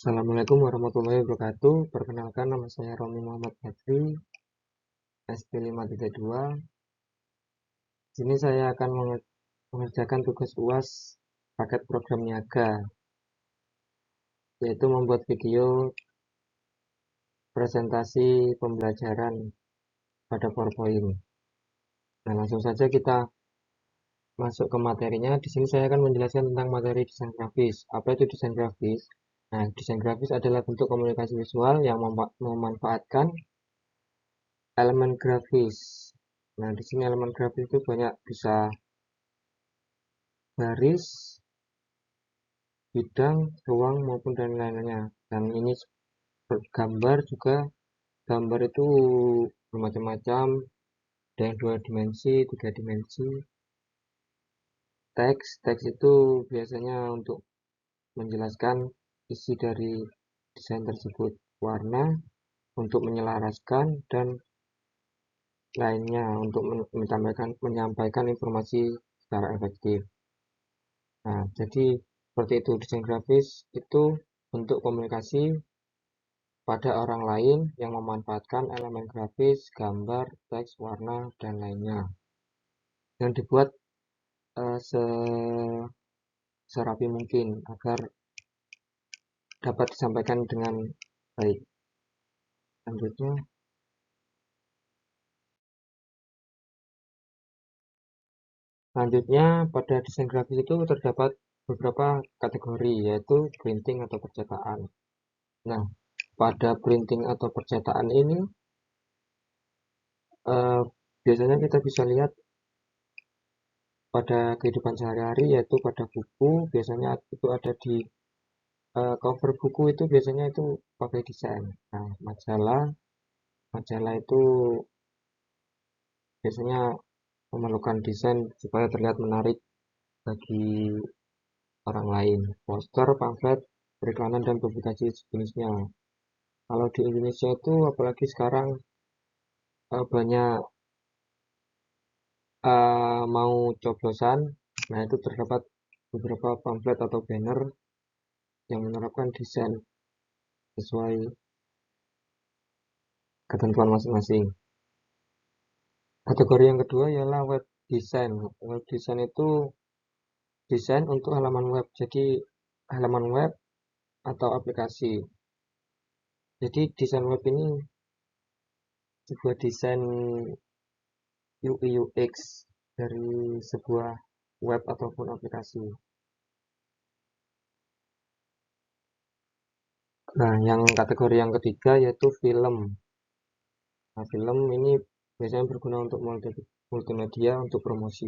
Assalamualaikum warahmatullahi wabarakatuh. Perkenalkan, nama saya Romi Muhammad Badri, SP532. Sini saya akan mengerjakan tugas UAS paket program niaga, yaitu membuat video presentasi pembelajaran pada PowerPoint. Nah, langsung saja kita masuk ke materinya. Di sini saya akan menjelaskan tentang materi desain grafis. Apa itu desain grafis? Nah, desain grafis adalah bentuk komunikasi visual yang memanfaatkan elemen grafis. Nah, di sini elemen grafis itu banyak, bisa garis, bidang, ruang maupun dan lainnya. Dan ini gambar juga. Gambar itu bermacam-macam, ada yang 2 dimensi, 3 dimensi. Teks itu biasanya untuk menjelaskan isi dari desain tersebut. Warna untuk menyelaraskan dan lainnya untuk menyampaikan informasi secara efektif. Nah, jadi seperti itu, desain grafis itu bentuk komunikasi pada orang lain yang memanfaatkan elemen grafis, gambar, teks, warna, dan lainnya. Yang dibuat serapi mungkin agar dapat disampaikan dengan baik. Selanjutnya pada desain grafis itu terdapat beberapa kategori, yaitu printing atau percetakan. Nah, pada printing atau percetakan ini biasanya kita bisa lihat pada kehidupan sehari-hari, yaitu pada buku. Biasanya itu ada di cover buku, itu biasanya itu pakai desain. Nah, majalah itu biasanya memerlukan desain supaya terlihat menarik bagi orang lain. Poster, pamflet, periklanan, dan publikasi sejenisnya. Kalau di Indonesia itu apalagi sekarang banyak mau coblosan. Nah, itu terdapat beberapa pamflet atau banner yang menerapkan desain sesuai ketentuan masing-masing. Kategori yang kedua ialah web design. Web design itu desain untuk halaman web. Jadi halaman web atau aplikasi. Jadi desain web ini sebuah desain UI UX dari sebuah web ataupun aplikasi. Nah, yang kategori yang ketiga yaitu film. Nah, film ini biasanya berguna untuk multimedia untuk promosi.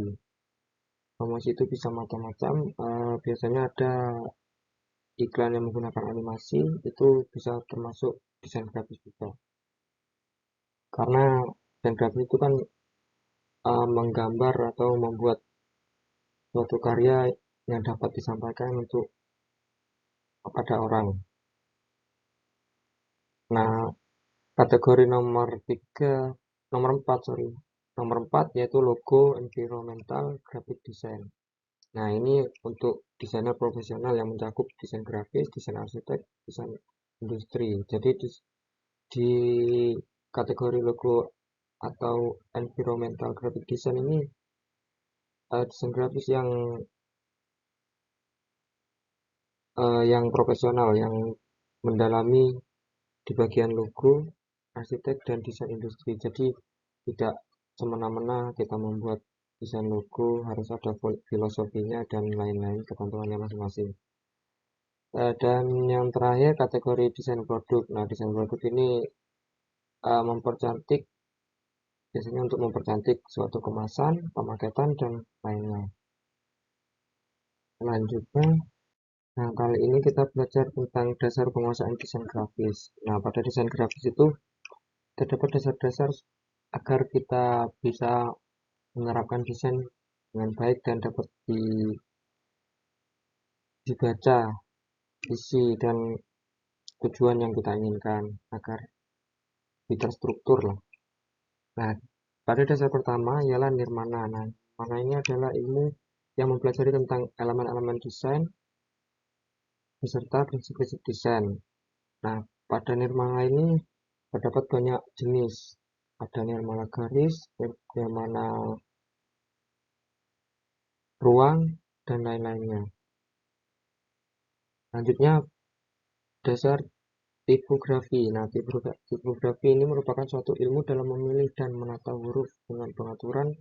Promosi itu bisa macam-macam. Biasanya ada iklan yang menggunakan animasi, itu bisa termasuk desain grafis juga. Karena desain grafis itu kan menggambar atau membuat suatu karya yang dapat disampaikan untuk kepada orang. Nah, kategori nomor 4 yaitu logo environmental graphic design. Nah, ini untuk desainer profesional yang mencakup desain grafis, desain arsitek, desain industri. Jadi di kategori logo atau environmental graphic design ini desain grafis yang profesional, yang mendalami di bagian logo, arsitek, dan desain industri. Jadi tidak semena-mena kita membuat desain logo, harus ada filosofinya dan lain-lain, ketentuannya masing-masing. Dan yang terakhir kategori desain produk. Nah, desain produk ini mempercantik, biasanya untuk mempercantik suatu kemasan, pemaketan, dan lainnya. Selanjutnya, nah kali ini kita belajar tentang dasar penguasaan desain grafis. Nah, pada desain grafis itu terdapat dasar-dasar agar kita bisa menerapkan desain dengan baik dan dapat dibaca isi dan tujuan yang kita inginkan agar lebih terstruktur lah. Nah, pada dasar pertama ialah nirmana. Nah, nirmana ini adalah ilmu yang mempelajari tentang elemen-elemen desain beserta prinsip-prinsip desain. Nah, pada nirmala ini terdapat banyak jenis. Ada nirmala garis, nirmala ruang, dan lain-lainnya. Selanjutnya, dasar tipografi. Nah, tipografi ini merupakan suatu ilmu dalam memilih dan menata huruf dengan pengaturan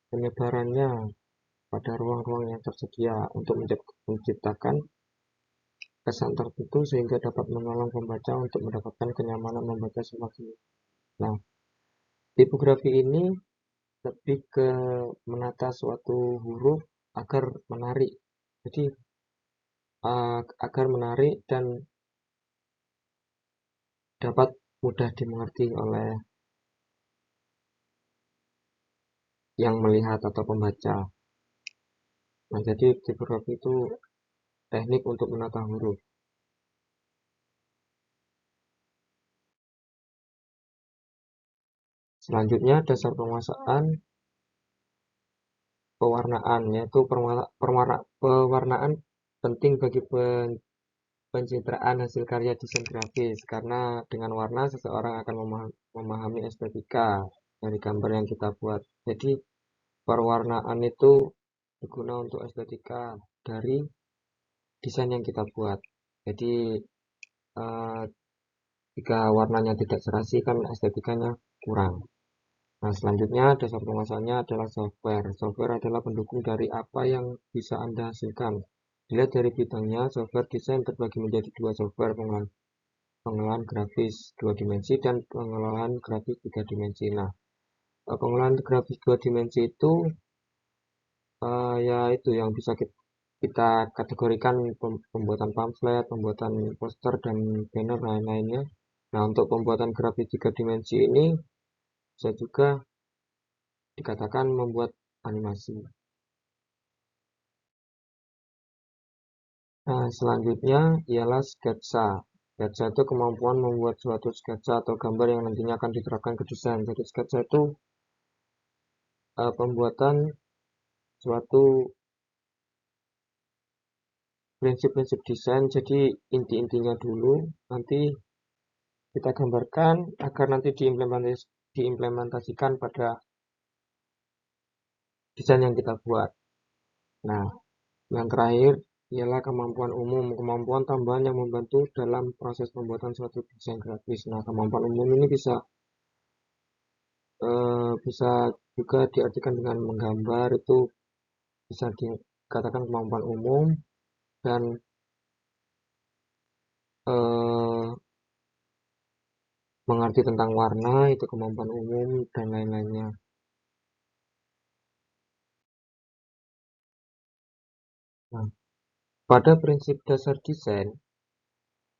penyebarannya pada ruang-ruang yang tersedia untuk menciptakan kesan tertentu sehingga dapat menolong pembaca untuk mendapatkan kenyamanan membaca semakin. Nah, tipografi ini lebih ke menata suatu huruf agar menarik. Jadi agar menarik dan dapat mudah dimengerti oleh yang melihat atau pembaca. Nah, jadi tipografi itu teknik untuk menata huruf. Selanjutnya, dasar penguasaan pewarnaan, yaitu pewarnaan penting bagi pencitraan hasil karya desain grafis, karena dengan warna seseorang akan memahami estetika dari gambar yang kita buat. Jadi pewarnaan itu berguna untuk estetika dari desain yang kita buat. Jadi jika warnanya tidak serasi kan estetikanya kurang. Nah, selanjutnya dasar penguasaannya adalah software. Software adalah pendukung dari apa yang bisa Anda hasilkan. Dilihat dari bidangnya, software desain terbagi menjadi dua software, pengelolaan grafis 2 dimensi dan pengelolaan grafis 3 dimensi. Nah, pengelolaan grafis 2 dimensi itu ya itu yang bisa kita kategorikan pembuatan pamflet, pembuatan poster dan banner lain-lainnya. Nah, untuk pembuatan grafis 3 dimensi ini bisa juga dikatakan membuat animasi. Nah, selanjutnya ialah sketsa. Sketsa itu kemampuan membuat suatu sketsa atau gambar yang nantinya akan diterapkan ke desain. Jadi sketsa itu pembuatan suatu prinsip-prinsip desain. Jadi inti-intinya dulu nanti kita gambarkan agar nanti diimplementasikan pada desain yang kita buat. Nah, yang terakhir ialah kemampuan umum, kemampuan tambahan yang membantu dalam proses pembuatan suatu desain grafis. Nah, kemampuan umum ini bisa juga diartikan dengan menggambar, itu bisa dikatakan kemampuan umum, dan mengerti tentang warna itu kemampuan umum, dan lain-lainnya. Nah, pada prinsip dasar desain,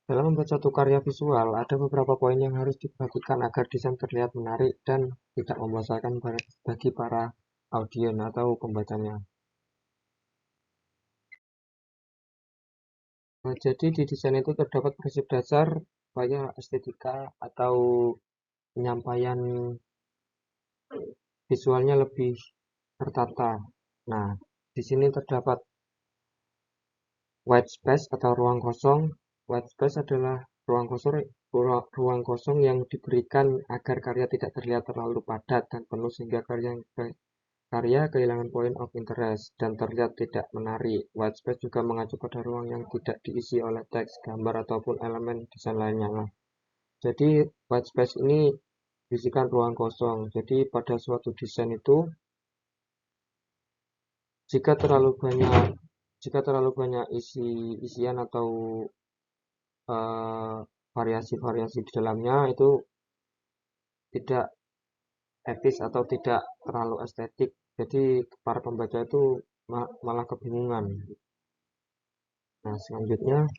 dalam membuat suatu karya visual, ada beberapa poin yang harus diperhatikan agar desain terlihat menarik dan tidak membosankan bagi para audien atau pembacanya. Nah, jadi di desain itu terdapat prinsip dasar supaya estetika atau penyampaian visualnya lebih tertata. Nah, di sini terdapat white space atau ruang kosong. White space adalah ruang kosong yang diberikan agar karya tidak terlihat terlalu padat dan penuh sehingga karya kehilangan point of interest dan terlihat tidak menarik. White space juga mengacu pada ruang yang tidak diisi oleh teks, gambar, ataupun elemen desain lainnya. Nah, jadi white space ini berisikan ruang kosong. Jadi pada suatu desain itu jika terlalu banyak isian atau variasi-variasi di dalamnya itu tidak etis atau tidak terlalu estetik. Jadi para pembaca itu malah kebingungan. Nah, selanjutnya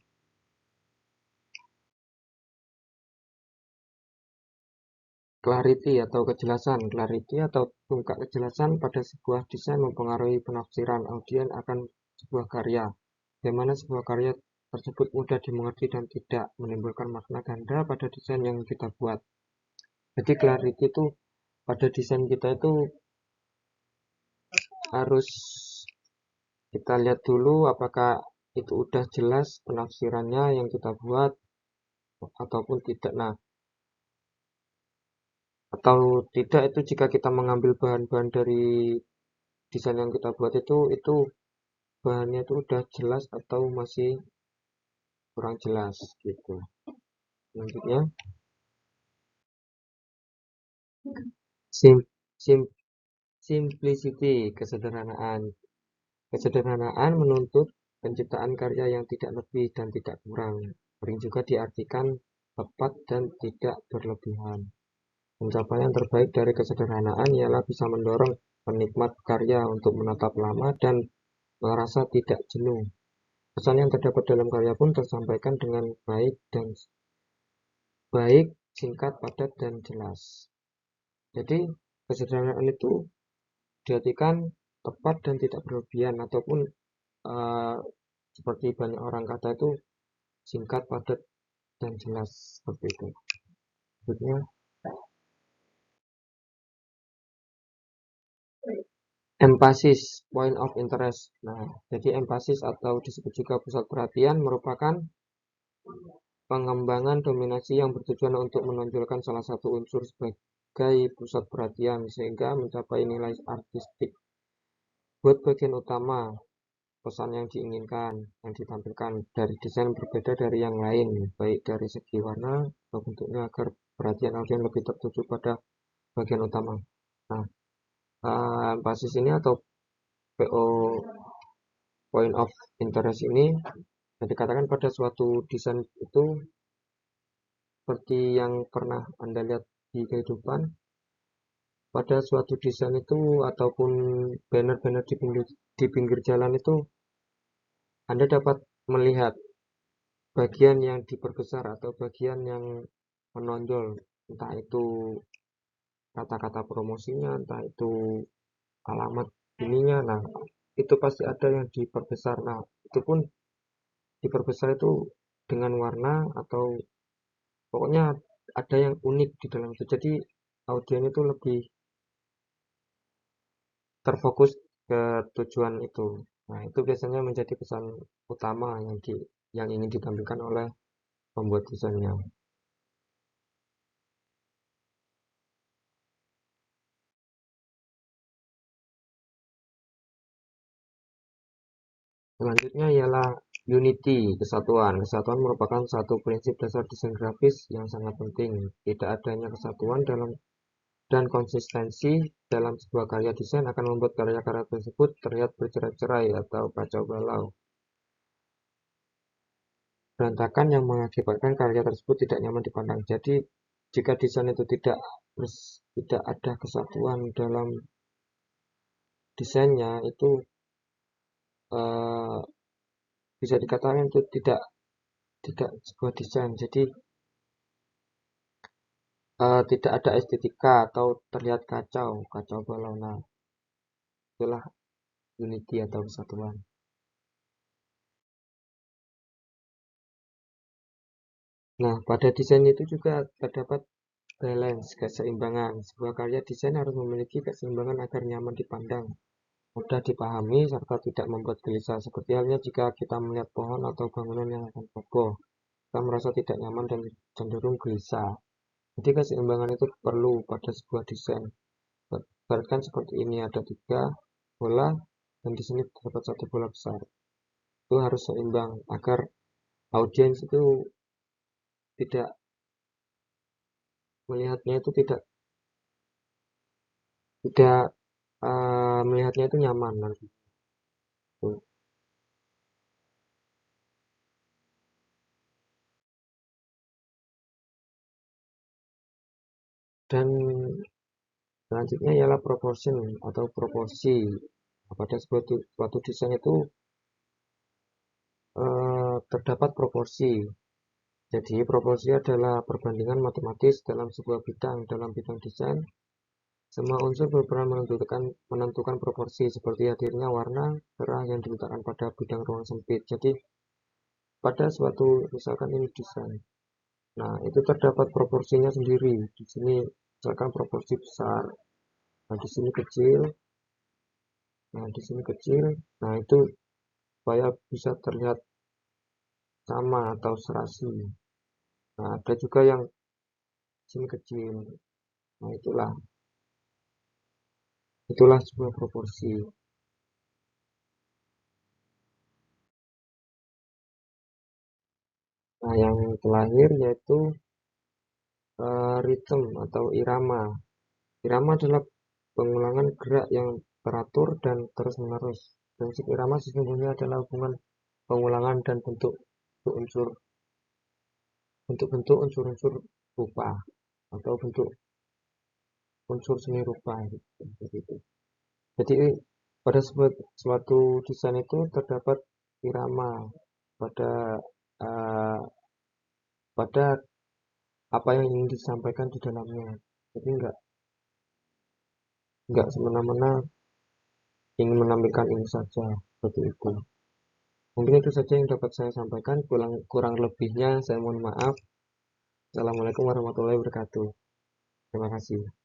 clarity atau kejelasan. Clarity atau tingkat kejelasan pada sebuah desain mempengaruhi penafsiran audien akan sebuah karya. Bagaimana sebuah karya tersebut mudah dimengerti dan tidak menimbulkan makna ganda pada desain yang kita buat. Jadi clarity itu pada desain kita itu harus Kita lihat dulu apakah itu udah jelas penafsirannya yang kita buat ataupun tidak. Nah, atau tidak itu jika kita mengambil bahan-bahan dari desain yang kita buat itu bahannya itu udah jelas atau masih kurang jelas gitu. Selanjutnya, sim, sim, simplicity, kesederhanaan. Kesederhanaan menuntut penciptaan karya yang tidak lebih dan tidak kurang. Sering juga diartikan tepat dan tidak berlebihan. Pencapaian terbaik dari kesederhanaan ialah bisa mendorong penikmat karya untuk menatap lama dan merasa tidak jenuh. Pesan yang terdapat dalam karya pun tersampaikan dengan baik, singkat, padat, dan jelas. Jadi, kesederhanaan itu diartikan tepat dan tidak berlebihan ataupun eh, seperti banyak orang kata itu singkat, padat, dan jelas seperti itu. Berikutnya, emphasis, point of interest. Nah, jadi emphasis atau disebut juga pusat perhatian merupakan pengembangan dominasi yang bertujuan untuk menonjolkan salah satu unsur sebagai pusat perhatian sehingga mencapai nilai artistik. Buat bagian utama, pesan yang diinginkan, yang ditampilkan dari desain berbeda dari yang lain, baik dari segi warna atau bentuknya agar perhatian audiens lebih tertuju pada bagian utama. Nah, basis ini atau PO point of interest ini yang dikatakan pada suatu desain itu seperti yang pernah Anda lihat di kehidupan, pada suatu desain itu ataupun banner-banner di pinggir jalan itu Anda dapat melihat bagian yang diperbesar atau bagian yang menonjol, entah itu kata-kata promosinya, entah itu alamat ininya. Nah, itu pasti ada yang diperbesar. Nah, itu pun diperbesar itu dengan warna atau pokoknya ada yang unik di dalam itu. Jadi audien itu lebih terfokus ke tujuan itu. Nah, itu biasanya menjadi pesan utama yang ingin ditampilkan oleh pembuat desainnya. Selanjutnya ialah unity, kesatuan. Kesatuan merupakan satu prinsip dasar desain grafis yang sangat penting. Tidak adanya kesatuan dan konsistensi dalam sebuah karya desain akan membuat karya-karya tersebut terlihat bercerai-cerai atau kacau balau, berantakan yang mengakibatkan karya tersebut tidak nyaman dipandang. Jadi, jika desain itu tidak ada kesatuan dalam desainnya, itu eh, bisa dikatakan itu tidak sebuah desain. Jadi, tidak ada estetika atau terlihat kacau, kacau balau. Nah, itulah unity atau kesatuan. Nah, pada desain itu juga terdapat balance, keseimbangan. Sebuah karya desain harus memiliki keseimbangan agar nyaman dipandang, mudah dipahami, serta tidak membuat gelisah. Seperti halnya jika kita melihat pohon atau bangunan yang akan kokoh, kita merasa tidak nyaman dan cenderung gelisah. Jadi keseimbangan itu perlu pada sebuah desain. Ibaratkan seperti ini, ada 3 bola, dan di sini terdapat 1 bola besar. Itu harus seimbang agar audiens itu tidak melihatnya itu tidak tidak melihatnya itu nyaman nanti. Tuh. Dan selanjutnya ialah proportion atau proporsi. Nah, pada suatu desain itu terdapat proporsi. Jadi proporsi adalah perbandingan matematis dalam sebuah bidang. Dalam bidang desain, semua unsur berperan menentukan proporsi seperti hadirnya warna cerah yang diletakkan pada bidang ruang sempit. Jadi pada suatu misalkan ini desain. Nah, itu terdapat proporsinya sendiri. Di sini misalkan proporsi besar. Nah, di sini kecil. Nah, di sini kecil. Nah, itu supaya bisa terlihat sama atau serasi. Nah, ada juga yang kecil-kecil. Nah, itulah sebuah proporsi. Nah, yang terakhir yaitu ritme atau irama. Irama adalah pengulangan gerak yang teratur dan terus-menerus. Prinsip irama sesungguhnya adalah hubungan pengulangan dan bentuk-bentuk unsur-unsur rupa atau bentuk unsur seni rupa gitu. Jadi pada suatu desain itu terdapat irama pada uh, pada apa yang ingin disampaikan di dalamnya. Jadi nggak semena-mena ingin menampilkan ini saja seperti itu. Mungkin itu saja yang dapat saya sampaikan. Kurang lebihnya saya mohon maaf. Assalamualaikum warahmatullahi wabarakatuh. Terima kasih.